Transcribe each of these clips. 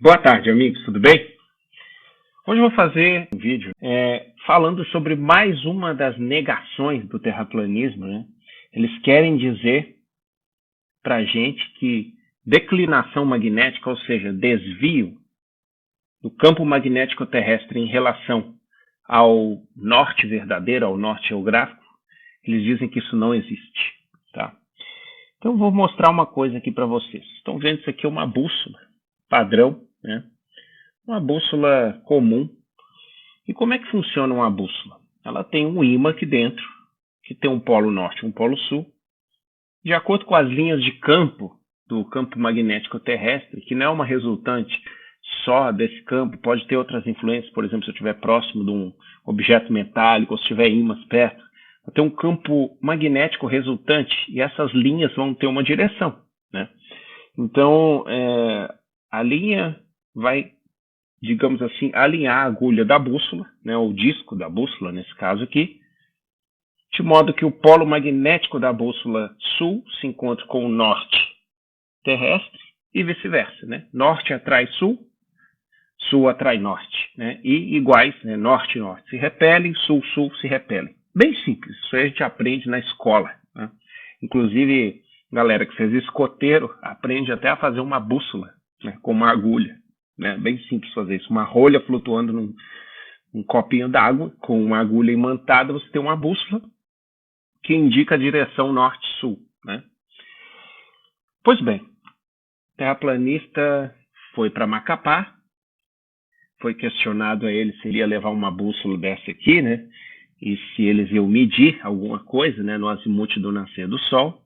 Boa tarde, amigos, tudo bem? Hoje eu vou fazer um vídeo falando sobre mais uma das negações do terraplanismo, né? Eles querem dizer para a gente que declinação magnética, ou seja, desvio do campo magnético terrestre em relação ao norte verdadeiro, ao norte geográfico, eles dizem que isso não existe, tá? Então eu vou mostrar uma coisa aqui para vocês. Estão vendo isso aqui é uma bússola padrão, né? Uma bússola comum. E como é que funciona uma bússola? Ela tem um ímã aqui dentro, que tem um polo norte e um polo sul. De acordo com as linhas de campo do campo magnético terrestre, que não é uma resultante só desse campo, pode ter outras influências, por exemplo, se eu estiver próximo de um objeto metálico, ou se tiver ímãs perto, vai ter um campo magnético resultante e essas linhas vão ter uma direção, né? Então, a linha vai, digamos assim, alinhar a agulha da bússola, né, o disco da bússola, nesse caso aqui, de modo que o polo magnético da bússola sul se encontre com o norte terrestre e vice-versa, né? Norte atrai sul, sul atrai norte, né? E iguais, né? Norte e norte se repelem, sul, sul se repelem. Bem simples, isso aí a gente aprende na escola, né? Inclusive, galera que fez escoteiro aprende até a fazer uma bússola, né, com uma agulha, né? Bem simples fazer isso, uma rolha flutuando num copinho d'água, com uma agulha imantada, você tem uma bússola que indica a direção norte-sul, né? Pois bem, o terraplanista foi para Macapá, foi questionado a ele se ele ia levar uma bússola dessa aqui, né? E se eles iam medir alguma coisa, né, no azimute do nascer do Sol.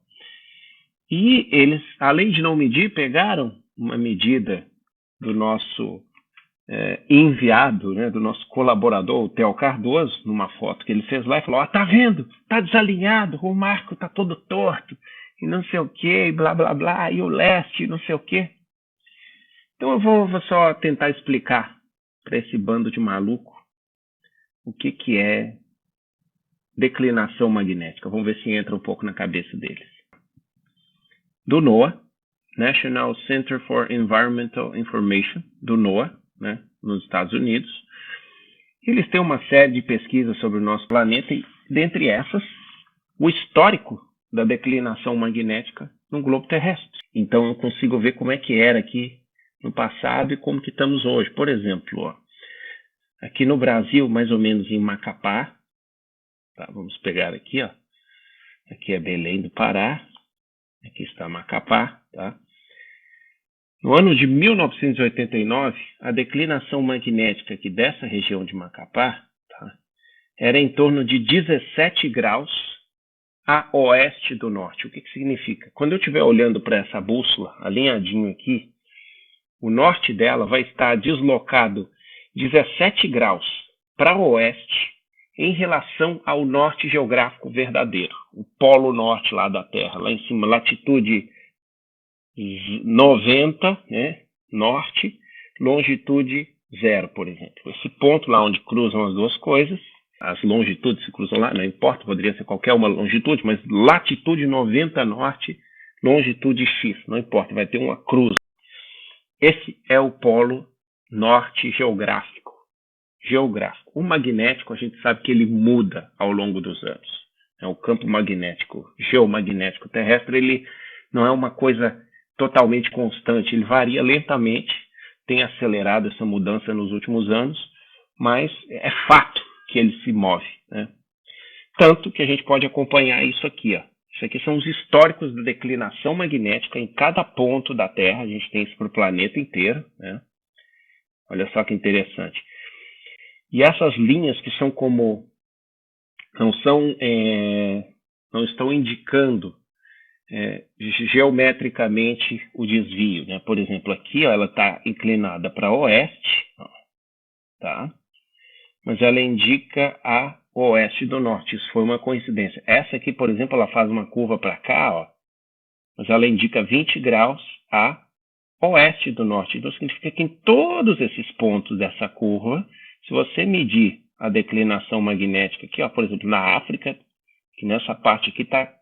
E eles, além de não medir, pegaram uma medida do nosso enviado, né, do nosso colaborador, o Theo Cardoso, numa foto que ele fez lá, e falou: ó, tá vendo? Tá desalinhado, o marco tá todo torto, e não sei o que, e blá blá blá, e o leste, não sei o que. Então eu vou só tentar explicar para esse bando de maluco o que é declinação magnética. Vamos ver se entra um pouco na cabeça deles. Do NOAA, National Center for Environmental Information, do NOAA, né, nos Estados Unidos. Eles têm uma série de pesquisas sobre o nosso planeta e, dentre essas, o histórico da declinação magnética no globo terrestre. Então eu consigo ver como é que era aqui no passado e como que estamos hoje. Por exemplo, ó, aqui no Brasil, mais ou menos em Macapá, tá, vamos pegar aqui, ó. Aqui é Belém do Pará, aqui está Macapá, tá? No ano de 1989, a declinação magnética aqui dessa região de Macapá, tá, era em torno de 17 graus a oeste do norte. O que significa? Quando eu estiver olhando para essa bússola, alinhadinho aqui, o norte dela vai estar deslocado 17 graus para oeste em relação ao norte geográfico verdadeiro, o polo norte lá da Terra, lá em cima, latitude 90, né, norte, longitude 0, por exemplo. Esse ponto lá onde cruzam as duas coisas, as longitudes se cruzam lá, não importa, poderia ser qualquer uma longitude, mas latitude 90 norte, longitude X, não importa, vai ter uma cruz. Esse é o polo norte geográfico. O magnético, a gente sabe que ele muda ao longo dos anos. O campo magnético, geomagnético terrestre, ele não é uma coisa totalmente constante, ele varia lentamente, tem acelerado essa mudança nos últimos anos, mas é fato que ele se move, né? Tanto que a gente pode acompanhar isso aqui, ó. Isso aqui são os históricos da declinação magnética em cada ponto da Terra, a gente tem isso para o planeta inteiro, né? Olha só que interessante. E essas linhas que são como, não estão indicando geometricamente o desvio, né? Por exemplo, aqui, ó, ela está inclinada para oeste, ó, tá? Mas ela indica a oeste do norte. Isso foi uma coincidência. Essa aqui, por exemplo, ela faz uma curva para cá, ó, mas ela indica 20 graus a oeste do norte. Então significa que em todos esses pontos dessa curva, se você medir a declinação magnética aqui, ó, por exemplo, na África, que nessa parte aqui está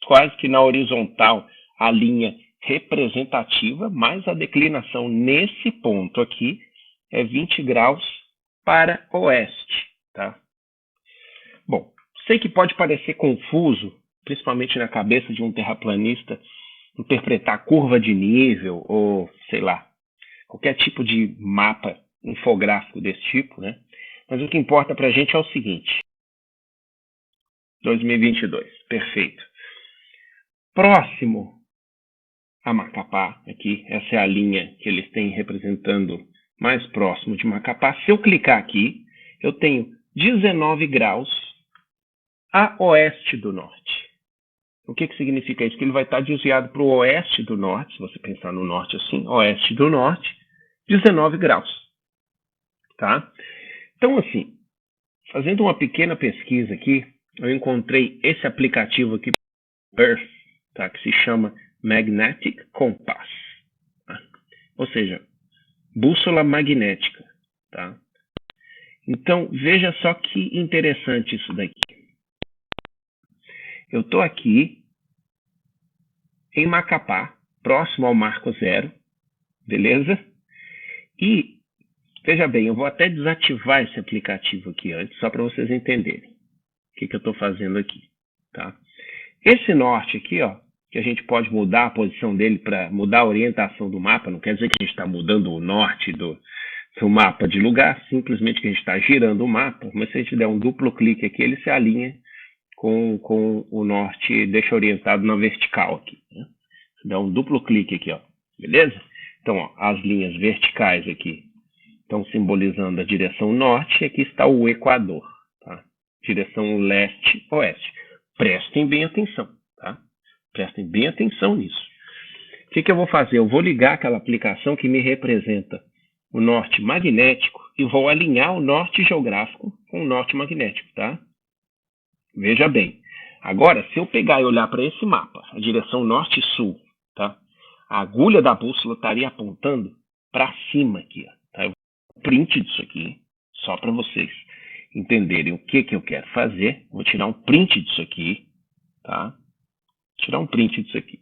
quase que na horizontal, a linha representativa, mas a declinação nesse ponto aqui é 20 graus para oeste, tá? Bom, sei que pode parecer confuso, principalmente na cabeça de um terraplanista, interpretar curva de nível ou, sei lá, qualquer tipo de mapa infográfico desse tipo, né? Mas o que importa para a gente é o seguinte: 2022, perfeito. Próximo a Macapá, aqui, essa é a linha que eles têm representando mais próximo de Macapá. Se eu clicar aqui, eu tenho 19 graus a oeste do norte. O que significa isso? Que ele vai estar desviado para o oeste do norte, se você pensar no norte assim, oeste do norte, 19 graus. Tá? Então, assim, fazendo uma pequena pesquisa aqui, eu encontrei esse aplicativo aqui, Earth, tá? Que se chama Magnetic Compass. Tá? Ou seja, bússola magnética. Tá? Então, veja só que interessante isso daqui. Eu estou aqui em Macapá, próximo ao Marco Zero, beleza? E, veja bem, eu vou até desativar esse aplicativo aqui antes, só para vocês entenderem o que eu estou fazendo aqui, tá? Esse norte aqui, ó, que a gente pode mudar a posição dele para mudar a orientação do mapa, não quer dizer que a gente está mudando o norte do mapa de lugar, simplesmente que a gente está girando o mapa, mas se a gente der um duplo clique aqui, ele se alinha com o norte, deixa orientado na vertical aqui. Né? Se der um duplo clique aqui, ó, beleza? Então, ó, as linhas verticais aqui estão simbolizando a direção norte e aqui está o Equador, tá? Direção leste-oeste. Prestem bem atenção, tá? Prestem bem atenção nisso. O que eu vou fazer? Eu vou ligar aquela aplicação que me representa o norte magnético e vou alinhar o norte geográfico com o norte magnético, tá? Veja bem. Agora, se eu pegar e olhar para esse mapa, a direção norte e sul, tá? A agulha da bússola estaria apontando para cima aqui, ó, tá? Eu vou print disso aqui, só para vocês entenderem o que eu quero fazer. Vou tirar um print disso aqui, tá? Tirar um print disso aqui.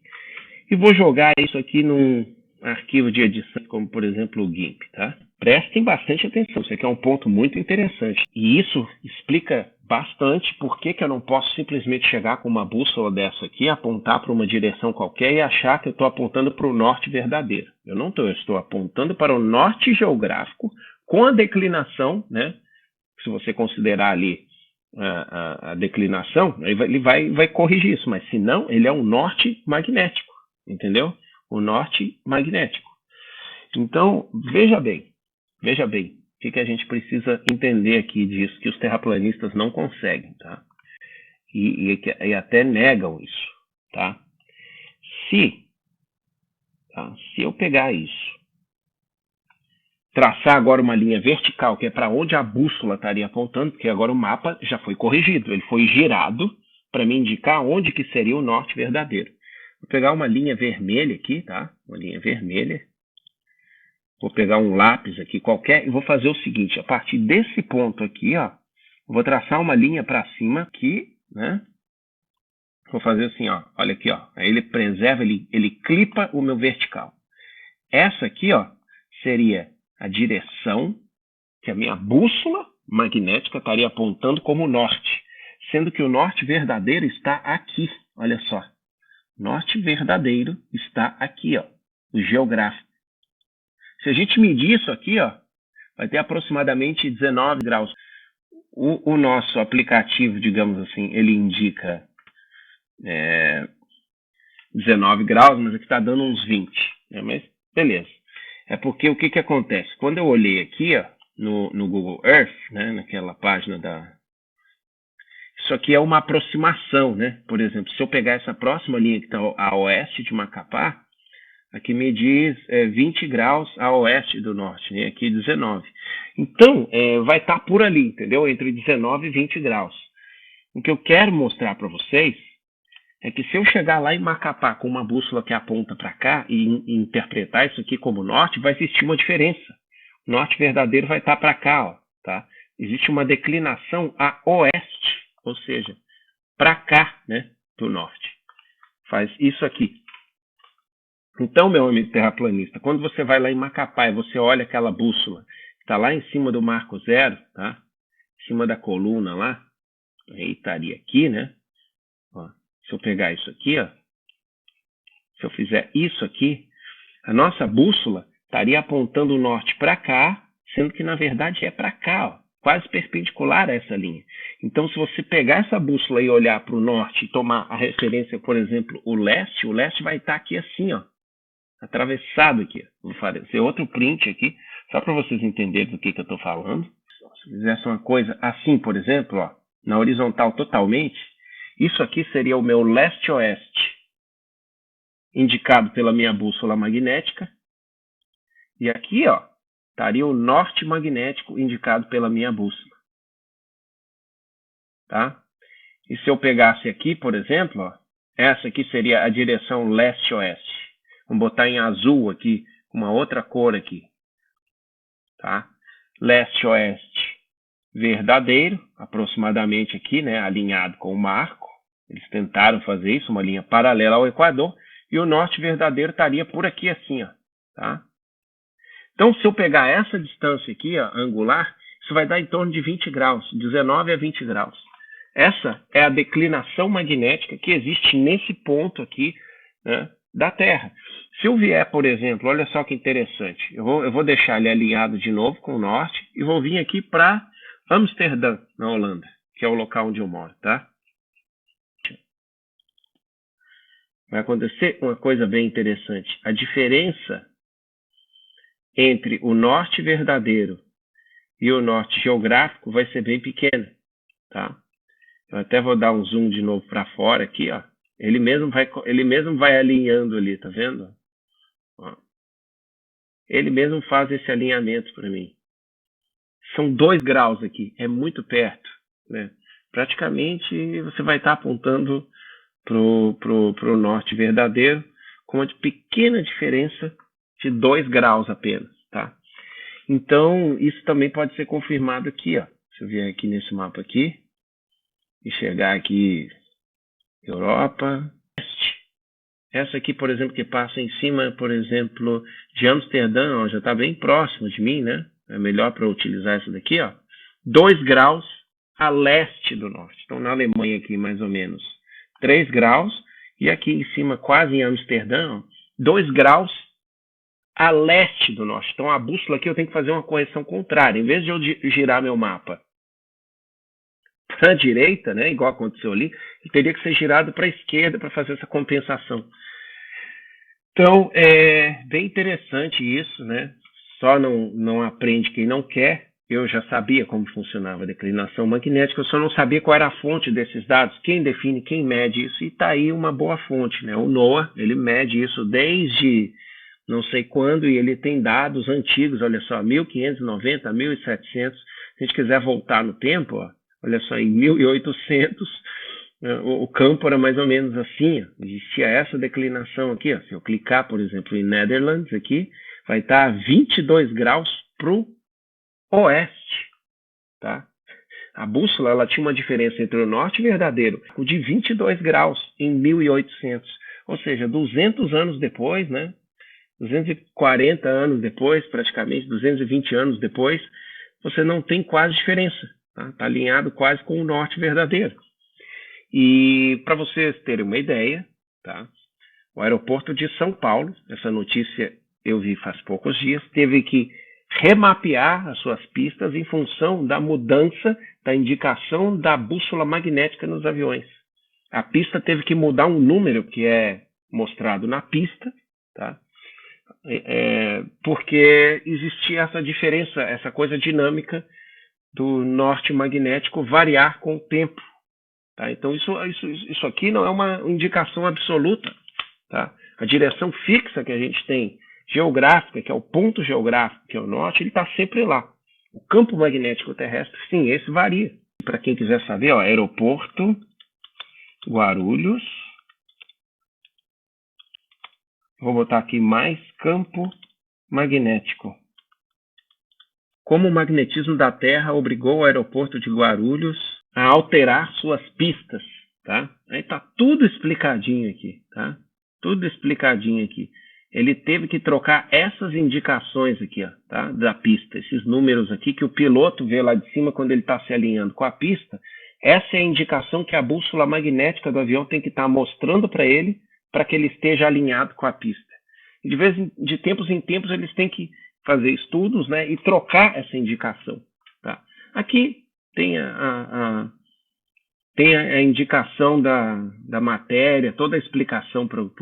E vou jogar isso aqui num arquivo de edição, como por exemplo o GIMP, tá? Prestem bastante atenção, isso aqui é um ponto muito interessante. E isso explica bastante por que eu não posso simplesmente chegar com uma bússola dessa aqui, apontar para uma direção qualquer e achar que eu estou apontando para o norte verdadeiro. Eu não estou, eu estou apontando para o norte geográfico com a declinação, né? Se você considerar ali a declinação, ele vai corrigir isso, mas se não, ele é um norte magnético, entendeu? O norte magnético. Então, veja bem o que a gente precisa entender aqui disso, que os terraplanistas não conseguem, tá? E até negam isso, tá? Se eu pegar isso, traçar agora uma linha vertical, que é para onde a bússola estaria apontando, porque agora o mapa já foi corrigido, ele foi girado para me indicar onde que seria o norte verdadeiro. Vou pegar uma linha vermelha aqui, tá? Uma linha vermelha. Vou pegar um lápis aqui qualquer e vou fazer o seguinte, a partir desse ponto aqui, ó, vou traçar uma linha para cima aqui, né? Vou fazer assim, ó, olha aqui, ó. Aí ele preserva, ele clipa o meu vertical. Essa aqui, ó, seria a direção que a minha bússola magnética estaria apontando como norte, sendo que o norte verdadeiro está aqui, olha só. Norte verdadeiro está aqui, ó, o geográfico. Se a gente medir isso aqui, ó, vai ter aproximadamente 19 graus. O nosso aplicativo, digamos assim, ele indica 19 graus, mas aqui está dando uns 20. Né? Mas beleza. É porque o que acontece? Quando eu olhei aqui, ó, no Google Earth, né, naquela página da... Isso aqui é uma aproximação, né? Por exemplo, se eu pegar essa próxima linha que está a oeste de Macapá, aqui me diz 20 graus a oeste do norte, né? Aqui 19. Então, vai estar por ali, entendeu? Entre 19 e 20 graus. O que eu quero mostrar para vocês é que se eu chegar lá em Macapá com uma bússola que aponta para cá e interpretar isso aqui como norte, vai existir uma diferença. O norte verdadeiro vai estar para cá, ó, tá? Existe uma declinação a oeste, ou seja, para cá, né, do norte. Faz isso aqui. Então, meu amigo terraplanista, quando você vai lá em Macapá e você olha aquela bússola que está lá em cima do marco zero, tá? Em cima da coluna lá, aí estaria aqui, né? Ó, se eu pegar isso aqui, ó, se eu fizer isso aqui, a nossa bússola estaria apontando o norte para cá, sendo que na verdade é para cá, ó, quase perpendicular a essa linha. Então, se você pegar essa bússola e olhar para o norte e tomar a referência, por exemplo, o leste vai estar aqui assim, ó, atravessado aqui. Vou fazer outro print aqui, só para vocês entenderem do que eu estou falando. Se fizesse uma coisa assim, por exemplo, ó, na horizontal totalmente, isso aqui seria o meu leste-oeste, indicado pela minha bússola magnética. E aqui, ó, estaria o norte magnético indicado pela minha bússola. Tá? E se eu pegasse aqui, por exemplo, ó, essa aqui seria a direção leste-oeste. Vamos botar em azul aqui, uma outra cor aqui. Tá? Leste-oeste verdadeiro, aproximadamente aqui, né, alinhado com o marco. Eles tentaram fazer isso, uma linha paralela ao Equador. E o norte verdadeiro estaria por aqui assim, ó. Tá? Então, se eu pegar essa distância aqui, ó, angular, isso vai dar em torno de 20 graus, 19 a 20 graus. Essa é a declinação magnética que existe nesse ponto aqui, né, da Terra. Se eu vier, por exemplo, olha só que interessante, eu vou deixar ele alinhado de novo com o norte e vou vir aqui para Amsterdã, na Holanda, que é o local onde eu moro, tá? Vai acontecer uma coisa bem interessante. A diferença entre o norte verdadeiro e o norte geográfico vai ser bem pequena, tá? Eu até vou dar um zoom de novo para fora aqui, ó. Ele mesmo vai alinhando ali, tá vendo? Ó. Ele mesmo faz esse alinhamento para mim. São 2 graus aqui, é muito perto, né? Praticamente você vai estar apontando pro norte verdadeiro com uma pequena diferença de 2 graus apenas, tá? Então, isso também pode ser confirmado aqui, ó. Se eu vier aqui nesse mapa aqui e chegar aqui, Europa, essa aqui, por exemplo, que passa em cima, por exemplo, de Amsterdã, ó, já está bem próximo de mim, né? É melhor para utilizar essa daqui, ó. 2 graus a leste do norte. Então, na Alemanha aqui, mais ou menos 3 graus. E aqui em cima, quase em Amsterdã, ó, 2 graus a leste do norte. Então, a bússola aqui eu tenho que fazer uma correção contrária. Em vez de eu girar meu mapa para a direita, né, igual aconteceu ali, ele teria que ser girado para a esquerda para fazer essa compensação. Então, é bem interessante isso, né? Só não aprende quem não quer. Eu já sabia como funcionava a declinação magnética, eu só não sabia qual era a fonte desses dados, quem define, quem mede isso, e está aí uma boa fonte, né? O NOAA, ele mede isso desde não sei quando, e ele tem dados antigos, olha só, 1590, 1700, se a gente quiser voltar no tempo, ó, olha só, em 1800, o campo era mais ou menos assim, ó, existia essa declinação aqui, ó, se eu clicar, por exemplo, em Netherlands aqui, vai estar 22 graus para o oeste, tá? A bússola, ela tinha uma diferença entre o norte verdadeiro, o de 22 graus em 1800, ou seja, 200 anos depois, né? 240 anos depois, praticamente 220 anos depois, você não tem quase diferença, tá? Tá alinhado quase com o norte verdadeiro. E para vocês terem uma ideia, tá? O aeroporto de São Paulo, essa notícia eu vi faz poucos dias, teve que remapear as suas pistas em função da mudança da indicação da bússola magnética nos aviões. A pista teve que mudar um número que é mostrado na pista, tá? Porque existia essa diferença, essa coisa dinâmica do norte magnético variar com o tempo. Tá? Então isso aqui não é uma indicação absoluta. Tá? A direção fixa que a gente tem, geográfica, que é o ponto geográfico, que é o norte, ele está sempre lá. O campo magnético terrestre, sim, esse varia. Para quem quiser saber, ó, aeroporto Guarulhos. Vou botar aqui mais campo magnético. Como o magnetismo da Terra obrigou o aeroporto de Guarulhos a alterar suas pistas, tá? Aí tá tudo explicadinho aqui, tá? Tudo explicadinho aqui. ele teve que trocar essas indicações aqui, ó, tá? Da pista, esses números aqui que o piloto vê lá de cima quando ele está se alinhando com a pista. Essa é a indicação que a bússola magnética do avião tem que estar mostrando para ele, para que ele esteja alinhado com a pista. E de tempos em tempos eles têm que fazer estudos, né, e trocar essa indicação. Tá? Aqui tem a indicação da matéria, toda a explicação por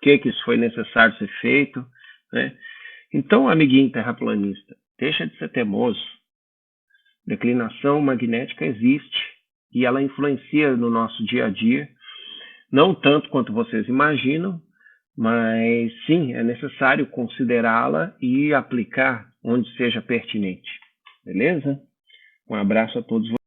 que isso foi necessário ser feito. Né? Então, amiguinho terraplanista, deixa de ser teimoso. Declinação magnética existe e ela influencia no nosso dia a dia, não tanto quanto vocês imaginam, mas sim, é necessário considerá-la e aplicar onde seja pertinente. Beleza? Um abraço a todos vocês.